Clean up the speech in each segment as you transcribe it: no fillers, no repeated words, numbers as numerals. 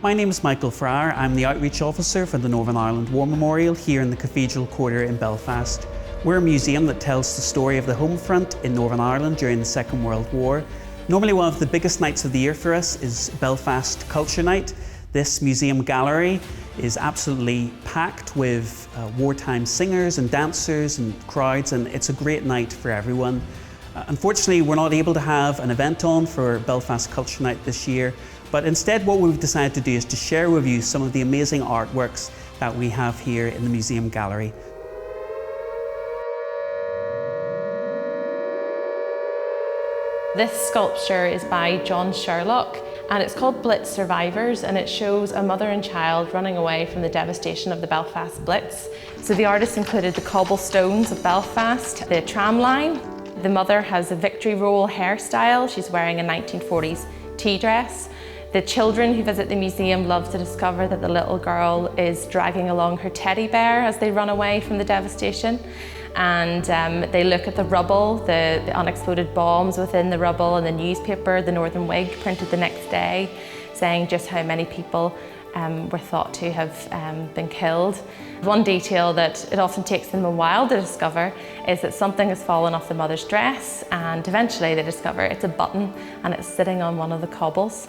My name is Michael Fryer. I'm the Outreach Officer for the Northern Ireland War Memorial here in the Cathedral Quarter in Belfast. We're a museum that tells the story of the home front in Northern Ireland during the Second World War. Normally one of the biggest nights of the year for us is Belfast Culture Night. This museum gallery is absolutely packed with wartime singers and dancers and crowds, and it's a great night for everyone. Unfortunately, we're not able to have an event on for Belfast Culture Night this year, but instead what we've decided to do is to share with you some of the amazing artworks that we have here in the museum gallery. This sculpture is by John Sherlock and it's called Blitz Survivors, and it shows a mother and child running away from the devastation of the Belfast Blitz. So the artist included the cobblestones of Belfast, the tram line. The mother has a victory roll hairstyle. She's wearing a 1940s tea dress. The children who visit the museum love to discover that the little girl is dragging along her teddy bear as they run away from the devastation. And they look at the rubble, the unexploded bombs within the rubble, and the newspaper, the Northern Whig, printed the next day, saying just how many people were thought to have been killed. One detail that it often takes them a while to discover is that something has fallen off the mother's dress, and eventually they discover it's a button and it's sitting on one of the cobbles.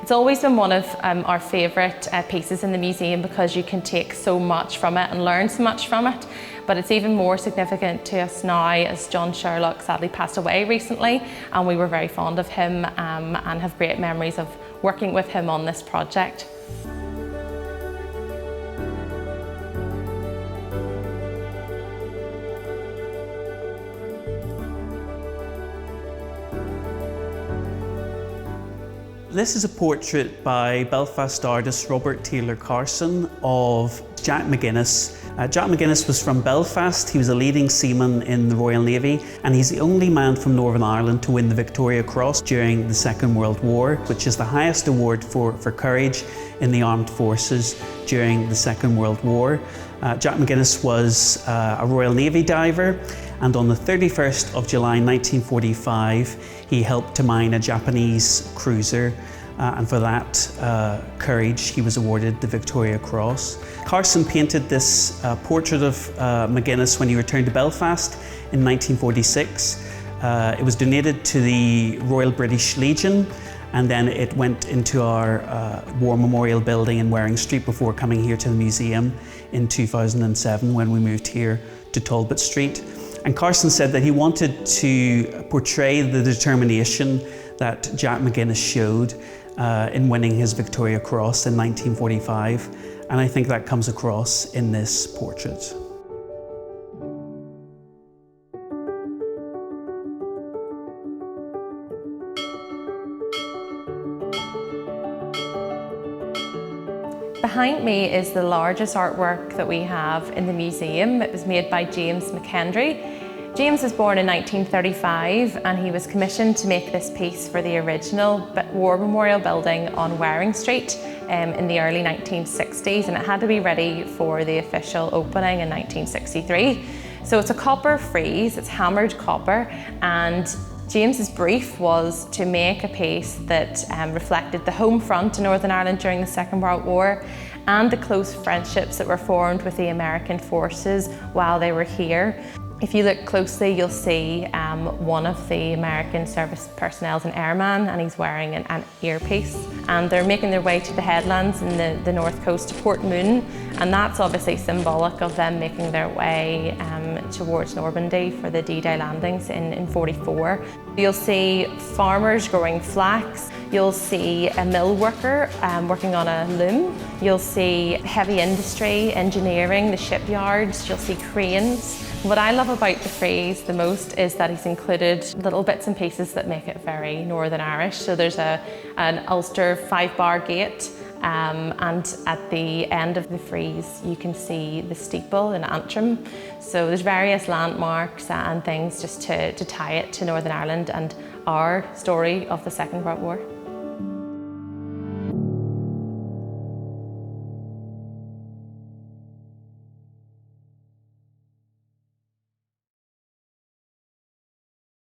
It's always been one of our favourite pieces in the museum because you can take so much from it and learn so much from it. But it's even more significant to us now as John Sherlock sadly passed away recently, and we were very fond of him and have great memories of working with him on this project. This is a portrait by Belfast artist Robert Taylor Carson of Jack McGinnis. Jack McGinnis was from Belfast. He was a leading seaman in the Royal Navy, and he's the only man from Northern Ireland to win the Victoria Cross during the Second World War, which is the highest award for courage in the armed forces during the Second World War. Jack McGinnis was a Royal Navy diver, and on the 31st of July 1945 he helped to mine a Japanese cruiser, and for that courage he was awarded the Victoria Cross. Carson painted this portrait of McGinnis when he returned to Belfast in 1946. It was donated to the Royal British Legion, and then it went into our War Memorial building in Waring Street before coming here to the museum in 2007 when we moved here to Talbot Street. And Carson said that he wanted to portray the determination that Jack McGinnis showed in winning his Victoria Cross in 1945, and I think that comes across in this portrait. Behind me is the largest artwork that we have in the museum. It was made by James McKendry. James was born in 1935 and he was commissioned to make this piece for the original War Memorial building on Waring Street in the early 1960s, and it had to be ready for the official opening in 1963. So it's a copper frieze, it's hammered copper, and James's brief was to make a piece that reflected the home front in Northern Ireland during the Second World War and the close friendships that were formed with the American forces while they were here. If you look closely, you'll see one of the American service personnel is an airman, and he's wearing an earpiece. And they're making their way to the headlands in the north coast to Port Moon, and that's obviously symbolic of them making their way towards Normandy for the D-Day landings in '44. You'll see farmers growing flax. You'll see a mill worker working on a loom. You'll see heavy industry, engineering, the shipyards. You'll see cranes. What I love about the frieze the most is that he's included little bits and pieces that make it very Northern Irish. So there's an Ulster 5-bar gate, and at the end of the frieze you can see the steeple in Antrim. So there's various landmarks and things just to tie it to Northern Ireland and our story of the Second World War.